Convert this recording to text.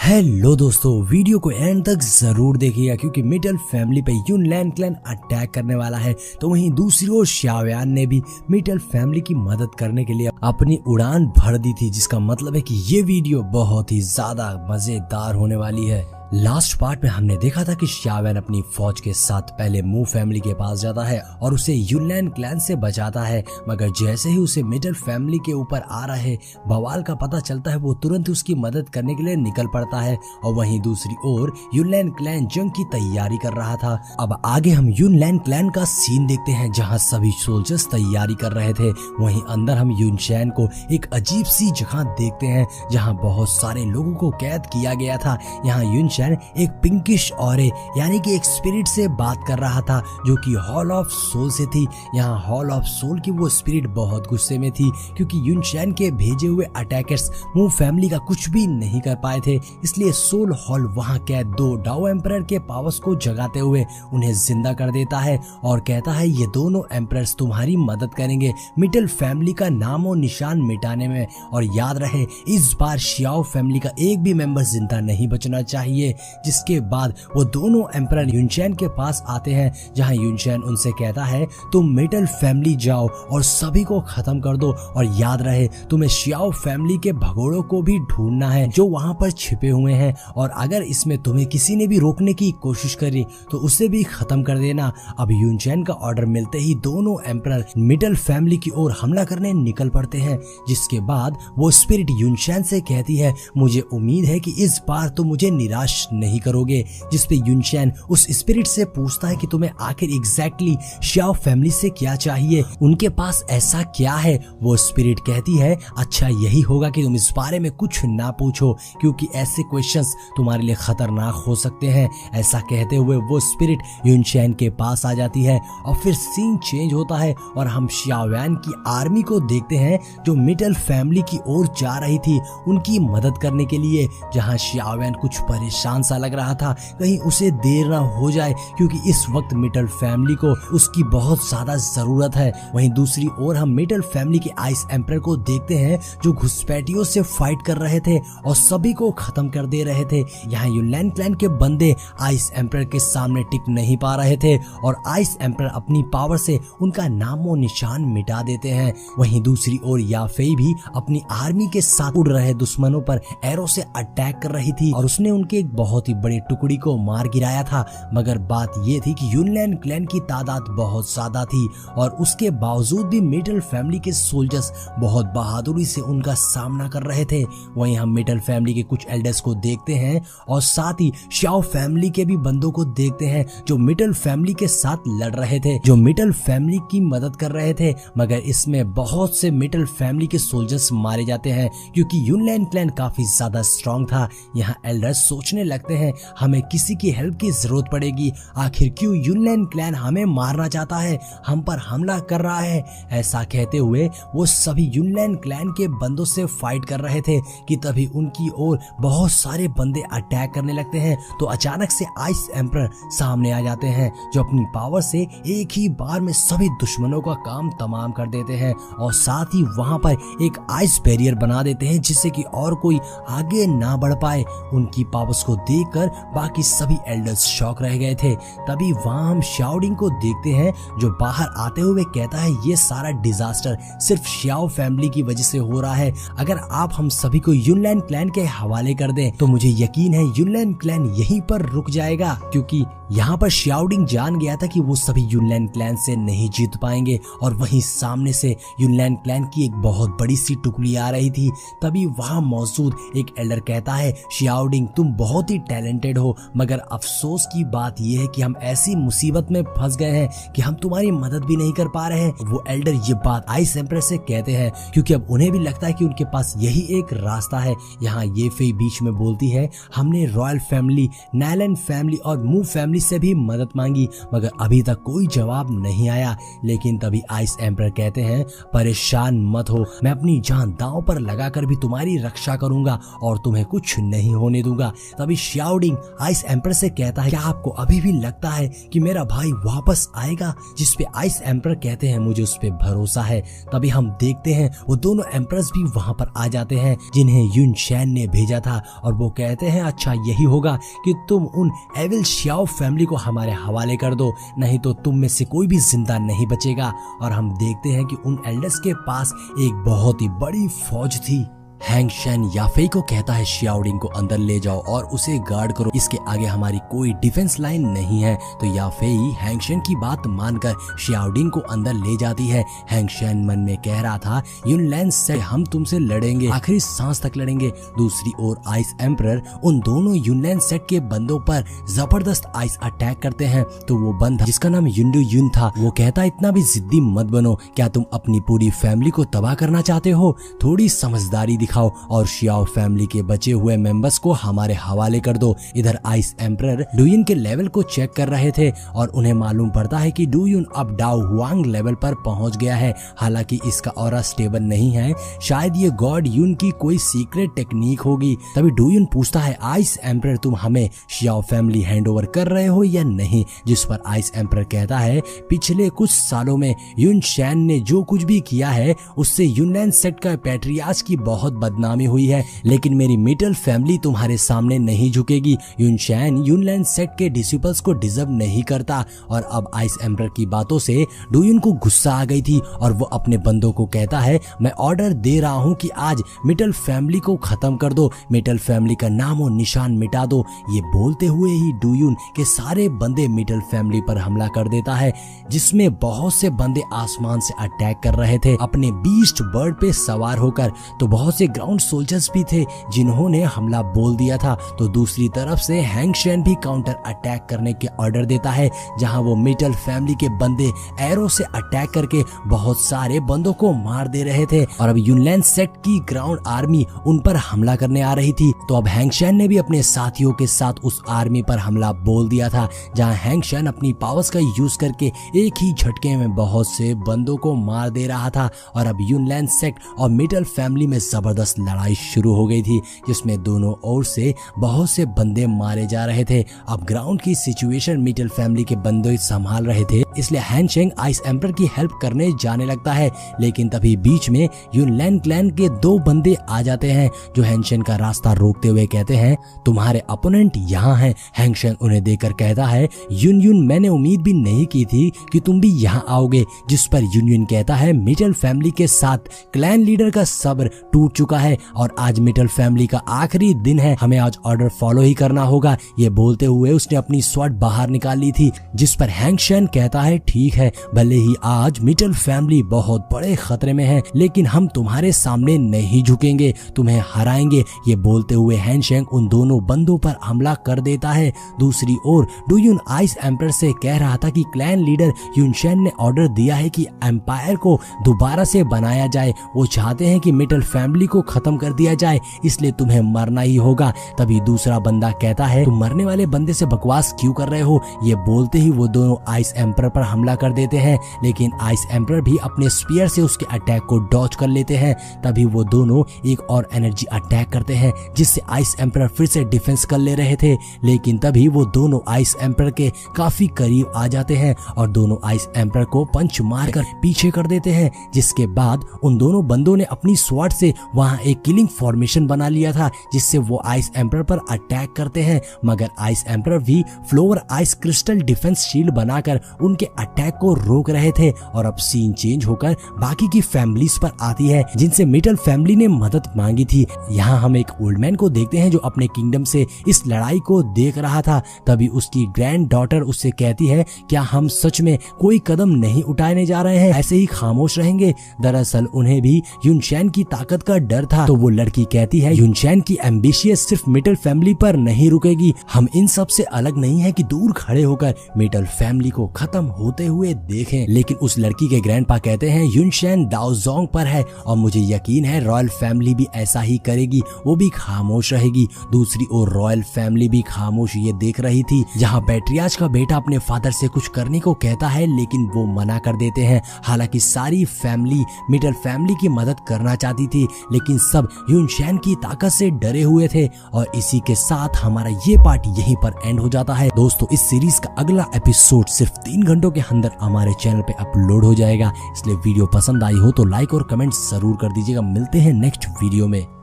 Hello दोस्तों, video को and तक जरूर देखिएगा क्योंकि मिटल फैमिली पे युनलैन क्लैन अटैक करने वाला है। तो वहीं दूसरी ओर xiaoyan ने भी मिटल फैमिली की मदद करने के लिए अपनी उड़ान भर दी थी, जिसका मतलब है कि ये वीडियो बहुत ही ज्यादा मजेदार होने वाली है। लास्ट पार्ट में हमने देखा था कि xiaoyan अपनी फौज के साथ पहले मू फैमिली के पास जाता है और उसे युनलैन क्लैन से बचाता है, मगर जैसे ही उसे मिटल फैमिली के ऊपर आ रहे बवाल का पता चलता है वो तुरंत उसकी मदद करने के लिए निकल पड़ता है। और वहीं दूसरी ओर युनलैन क्लैन जंग की तैयारी कर रहा था। अब आगे हम युनलैन क्लैन का सीन देखते हैं जहाँ सभी सोल्जर्स तैयारी कर रहे थे। वहीं अंदर हम युनचैन को एक अजीब सी जगह देखते हैं जहाँ बहुत सारे लोगों को कैद किया गया था। यहाँ युनचैन एक पिंकिश ऑरे यानी कि एक स्पिरिट से बात कर रहा था जो कि हॉल ऑफ सोल से थी। यहाँ हॉल ऑफ सोल की वो स्पिरिट बहुत गुस्से में थी क्योंकि युनचैन के भेजे हुए अटैकर्स मू फैमिली का कुछ भी नहीं कर पाए थे, इसलिए सोल हॉल वहाँ कैद दो डाओ एम्परर के पावर्स को जगाते हुए उन्हें जिंदा कर देता है और कहता है ये दोनों एम्परर्स तुम्हारी मदद करेंगे मिटल फैमिली का नाम और निशान मिटाने में। और याद रहे इस बार शियाओ फैमिली का एक भी मेंबर जिंदा नहीं बचना चाहिए। जिसके बाद वो दोनों एम्परर युनचैन के पास आते हैं जहां युनचैन उनसे कहता है तुम मिटल फैमिली जाओ और सभी को खत्म कर दो, और याद रहे तुम्हें शियाओ फैमिली के भगोड़ों को भी ढूंढना है जो वहां पर छिपे हुए हैं, और अगर इसमें तुम्हें किसी ने भी रोकने की कोशिश करी तो उसे भी खत्म कर देना। अब युनचैन का ऑर्डर मिलते ही दोनों एम्परर मिटल फैमिली की ओर हमला करने निकल पड़ते हैं। जिसके बाद वो स्पिरिट युनचैन से कहती है मुझे उम्मीद है कि इस बार तुम मुझे निराश नहीं करोगे। जिसपे युनचैन उस स्पिरिट से पूछता है कि तुम्हें आखिर एग्जैक्टली शियाओ फैमिली से क्या चाहिए, उनके पास ऐसा क्या है। वो स्पिरिट कहती है अच्छा यही होगा कि तुम इस बारे में कुछ ना पूछो क्योंकि ऐसे क्वेश्चंस तुम्हारे लिए खतरनाक हो सकते हैं। ऐसा कहते हुए वो स्पिरिट युनचैन के पास आ जाती है और फिर सीन चेंज होता है और हम xiaoyan की आर्मी को देखते हैं जो मिटल फैमिली की ओर जा रही थी उनकी मदद करने के लिए। जहां xiaoyan कुछ परेशान सा लग रहा था कहीं उसे देर ना हो जाए क्योंकि इस वक्त मिटल फैमिली को उसकी बहुत ज्यादा जरूरत है। वहीं दूसरी ओर हम मिटल फैमिली के आइस एम्परर को देखते हैं जो घुसपैठियों से फाइट कर रहे थे और सभी को खत्म कर दे रहे थे। यहाँ युनलैन क्लैन के बंदे आइस एम्परर के सामने टिक नहीं पा रहे थे और आइस एम्परर अपनी पावर से उनका नामो निशान मिटा देते हैं। वहीं दूसरी ओर याफेई भी अपनी आर्मी के साथ उड़ रहे दुश्मनों पर एरो से अटैक कर रही थी और उसने उनके एक बहुत ही बड़ी टुकड़ी को मार गिराया था। मगर बात ये थी कि युनलैन क्लैन की तादाद बहुत ज्यादा थी और उसके बावजूद भी मिटल फैमिली के सोल्जर्स बहुत बहादुरी से उनका सामना कर रहे थे। वहीं हम मिटल फैमिली के कुछ एल्डर्स को देखते हैं और साथ ही शियाओ फैमिली के भी बंदों को देखते हैं जो मिटल फैमिली के साथ लड़ रहे थे, जो मिटल फैमिली की मदद कर रहे थे। मगर इसमें बहुत से मिटल फैमिली के सोल्जर्स मारे जाते हैं क्योंकि युनलैन क्लैन काफी ज्यादा स्ट्रॉन्ग था। यहाँ एल्डर्स सोचने लगते हैं हमें किसी की हेल्प की जरूरत पड़ेगी, आखिर क्यों युनलैन क्लैन हमें मारना चाहता है, हम पर हमला कर रहा है। ऐसा कहते हुए वो सभी युनलैन क्लैन के बंदों से फाइट कर रहे थे कि तभी उनकी ओर बहुत सारे बंदे अटैक करने लगते हैं। तो अचानक से आइस एम्परर सामने आ जाते हैं जो अपनी पावर से एक ही बार में सभी दुश्मनों का काम तमाम कर देते हैं और साथ ही वहां पर एक आइस बैरियर बना देते हैं जिससे कि और कोई आगे ना बढ़ पाए। उनकी पावर्स को देखकर बाकी सभी एल्डर्स शॉक रह गए थे। तभी वहां हम शाओडिंग को देखते हैं जो बाहर आते हुए कहता है ये सारा डिजास्टर सिर्फ शियाओ फैमिली की वजह से हो रहा है। अगर आप हम सभी को युनलैन क्लैन के हवाले कर दें तो मुझे यकीन है युनलैन क्लैन यहीं पर रुक जाएगा, क्योंकि यहाँ पर शाओडिंग जान गया था कि वो सभी युनलैन क्लैन से नहीं जीत पाएंगे। और वहीं सामने से युनलैन क्लैन की एक बहुत बड़ी सी टुकड़ी आ रही थी। तभी वहां मौजूद एक एल्डर कहता है शाओडिंग तुम बहुत ही टैलेंटेड हो, मगर अफसोस की बात यह है कि हम ऐसी मुसीबत में फंस गए हैं कि हम तुम्हारी मदद भी नहीं कर पा रहे हैं। वो एल्डर ये बात आइस एम्परर से कहते हैं क्योंकि अब उन्हें भी लगता है कि उनके पास यही एक रास्ता है। यहाँ ये फेई बीच में बोलती है हमने रॉयल फैमिली, नाइलैंड फैमिली और मू फैमिली से भी मदद मांगी मगर अभी तक कोई जवाब नहीं आया। लेकिन तभी आइस एम्परर कहते हैं परेशान मत हो, मैं अपनी जान दांव पर लगाकर भी तुम्हारी रक्षा करूंगा और तुम्हें कुछ नहीं होने दूंगा। तभी तभी शाओडिंग आइस एम्पर से कहता है क्या आपको अभी भी लगता है कि मेरा भाई वापस आएगा, जिस पे आइस एम्पर कहते हैं मुझे उस पे भरोसा है। तभी हम देखते हैं वो दोनों एम्परर्स भी वहां पर आ जाते हैं जिन्हें युन शैन ने भेजा था, और वो कहते हैं अच्छा यही होगा कि तुम उन एविल श्याओ फैमिली को हमारे हवाले कर दो, नहीं तो तुम में से कोई भी जिंदा नहीं बचेगा। और हम देखते हैं कि उन एल्डर्स के पास एक बहुत ही बड़ी फौज थी। हैंग शेन याफेई को कहता है शाओडिंग को अंदर ले जाओ और उसे गार्ड करो, इसके आगे हमारी कोई डिफेंस लाइन नहीं है। तो याफेई हैंग शेन की बात मानकर शाओडिंग को अंदर ले जाती है। हैंग शेन मन में कह रहा था युनलैन से हम तुमसे लड़ेंगे, आखिरी सांस तक लड़ेंगे। दूसरी ओर आइस एम्परर उन दोनों युनलैन सेट के बंदों पर जबरदस्त आइस अटैक करते हैं। तो वो बंदा जिसका नाम युंडू युन था वो कहता है इतना भी जिद्दी मत बनो, क्या तुम अपनी पूरी फैमिली को तबाह करना चाहते हो, थोड़ी समझदारी दिखाओ और शियाओ फैमिली के बचे हुए मेंबर्स को हमारे हवाले कर दो। इधर आइस एम्परर डुयुन के लेवल को चेक कर रहे थे और उन्हें मालूम पड़ता है कि डुयुन अब डाओ हुआंग लेवल पर पहुंच गया है। हालांकि इसका ऑरा स्टेबल नहीं है, शायद ये गॉड युन की कोई सीक्रेट टेक्निक होगी। तभी डुयुन पूछता है आइस एम्परर तुम हमें शियाओ फैमिली हैंड ओवर कर रहे हो या नहीं, जिस पर आइस एम्परर कहता है पिछले कुछ सालों में युन शैन ने जो कुछ भी किया है उससे युनलैन सेट का पैट्रियार्च की बहुत बदनामी हुई है, लेकिन मेरी मेटल फैमिली तुम्हारे सामने नहीं झुकेगी। युन शैन युनलैन सेट के डिसिपल्स को डिजर्व नहीं करता। और अब आइस एम्परर की बातों से डुयुन को गुस्सा आ गई थी और वो अपने बंदों को कहता है मैं ऑर्डर दे रहा हूँ कि आज मेटल फैमिली को खत्म कर दो, मेटल फैमिली का नाम और निशान मिटा दो। ये बोलते हुए ही डुयुन के सारे बंदे मेटल फैमिली पर हमला कर देता है, जिसमें बहुत से बंदे आसमान से अटैक कर रहे थे अपने बीस्ट बर्ड पे सवार होकर। तो बहुत से ग्राउंड सोल्जर्स भी थे जिन्होंने हमला बोल दिया था। तो दूसरी तरफ से हैंग शेन भी काउंटर अटैक करने के ऑर्डर देता है, जहां वो मेटल फैमिली के बंदे एरो से अटैक करके बहुत सारे बंदों को मार दे रहे थे। और अब युनलैन सेट की ग्राउंड आर्मी उन पर हमला करने आ रही थी। तो अब हैंग शेन ने भी अपने साथियों के साथ उस आर्मी पर हमला बोल दिया था, जहां हैंग शेन अपनी पावर्स का यूज करके एक ही झटके में बहुत से बंदों को मार दे रहा था। और अब युनलैन सेट और मेटल फैमिली में जबरदस्त लड़ाई शुरू हो गई थी, जिसमें दोनों ओर से बहुत से बंदे मारे जा रहे थे। अब ग्राउंड की सिचुएशन मेटल फैमिली के बंदे संभाल रहे थे, इसलिए हैंग शेन आइस एम्परर की हेल्प करने जाने लगता है। लेकिन तभी बीच में युनलैन क्लैन के दो बंदे आ जाते हैं जो हैंग शेन का रास्ता रोकते हुए कहते हैं तुम्हारे अपोनेंट यहाँ हैं। हैंग शेन उन्हें देखकर कहता है युन मैंने उम्मीद भी नहीं की थी कि तुम भी यहाँ आओगे, जिस पर युन कहता है मेटल फैमिली के साथ क्लैन लीडर का सब्र टूट चुका है और आज मेटल फैमिली का आखिरी दिन है, हमें आज ऑर्डर फॉलो ही करना होगा। ये बोलते हुए उसने अपनी स्वॉर्ड बाहर निकाल ली थी, जिस पर हैंग शेन कहता है ठीक है, भले ही आज मेटल फैमिली बहुत बड़े खतरे में है, लेकिन हम तुम्हारे सामने नहीं झुकेंगे, तुम्हें हराएंगे। ये बोलते हुए हैंग शेन उन दोनों बंदों पर हमला कर देता है। दूसरी ओर डुयुन आइस एम्परर से कह रहा था कि क्लैन लीडर युन शैन ने ऑर्डर दिया है कि एम्पायर को दोबारा से बनाया जाए, वो चाहते हैं कि मेटल फैमिली को खत्म कर दिया जाए, इसलिए तुम्हें मरना ही होगा। तभी दूसरा बंदा कहता है तुम मरने वाले बंदे से बकवास क्यों कर रहे हो। ये बोलते ही वो दोनों आइस एम्परर पर हमला कर देते हैं, लेकिन आइस एम्परर भी अपने स्पीयर से उसके अटैक को डॉज कर लेते हैं। तभी वो दोनों एक और एनर्जी अटैक करते हैं, जिससे आइस एम्परर फिर से डिफेंस कर ले रहे थे, लेकिन तभी वो दोनों आइस एम्परर के काफी करीब आ जाते हैं और दोनों आइस एम्परर को पंच मारकर पीछे कर देते हैं। जिसके बाद उन दोनों बंदों ने अपनी स्वॉर्ड से वहां एक किलिंग फॉर्मेशन बना लिया था, जिससे वो आइस एम्परर पर अटैक करते हैं, मगर आइस एम्परर भी floor ice crystal defence shield बनाकर उनके अटैक को रोक रहे थे। और अब सीन चेंज होकर बाकी की फैमिलीज पर आती है, जिनसे मेटल फैमिली ने मदद मांगी थी। यहाँ हम एक ओल्ड मैन को देखते हैं जो अपने किंगडम से इस लड़ाई को देख रहा था। तभी उसकी ग्रैंड डॉटर उससे कहती है क्या हम सच में कोई कदम नहीं उठाने जा रहे हैं, ऐसे ही खामोश रहेंगे। दरअसल उन्हें भी युन शैन की ताकत का डर था। तो वो लड़की कहती है युन शैन की एम्बिशियस सिर्फ मेटल फैमिली पर नहीं रुकेगी, हम इन सब से अलग नहीं है कि दूर खड़े होकर मेटल फैमिली को खत्म होते हुए देखें। लेकिन उस लड़की के ग्रैंडपा कहते हैं युन शैन दाओजोंग पर है और मुझे यकीन है रॉयल फैमिली भी ऐसा ही करेगी, वो भी खामोश रहेगी। दूसरी ओर रॉयल फैमिली भी खामोश ये देख रही थी, जहाँ पैट्रियार्च का बेटा अपने फादर से कुछ करने को कहता है, लेकिन वो मना कर देते हैं। हालांकि सारी फैमिली मेटल फैमिली की मदद करना चाहती थी, लेकिन सब युनशैन की ताकत से डरे हुए थे। और इसी के साथ हमारा ये पार्ट यहीं पर एंड हो जाता है। दोस्तों इस सीरीज का अगला एपिसोड सिर्फ 3 घंटों के अंदर हमारे चैनल पे अपलोड हो जाएगा, इसलिए वीडियो पसंद आई हो तो लाइक और कमेंट जरूर कर दीजिएगा। मिलते हैं नेक्स्ट वीडियो में।